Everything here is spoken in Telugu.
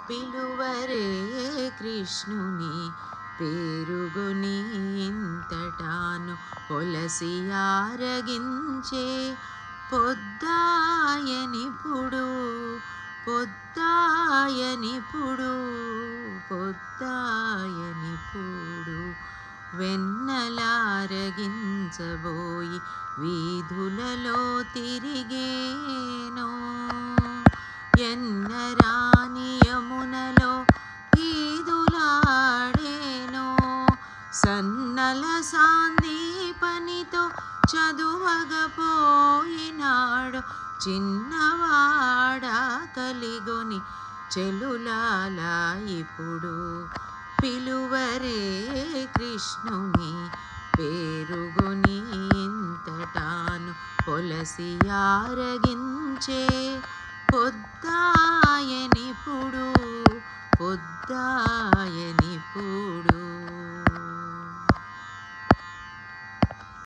పిలువరే కృష్ణుని పేరుగుని ఇంతటాను కొలసి ఆరగించే పొద్దాయనిపుడు పొద్దాయనిపుడు పొద్దాయనిపుడు వెన్నలారగించబోయి వీధులలో తిరిగేనో ఎన్నరాని యమునలో ఈదులాడేనో సన్నల సాందీపనితో చదువగపోయినాడు చిన్నవాడ కలిగొని చెలులాలా ఇప్పుడు పిలువరే కృష్ణుని పేరుగుని ఇంతటాను కొలసి ఆరగించే పొద్దాయనిపుడు పొద్దాయని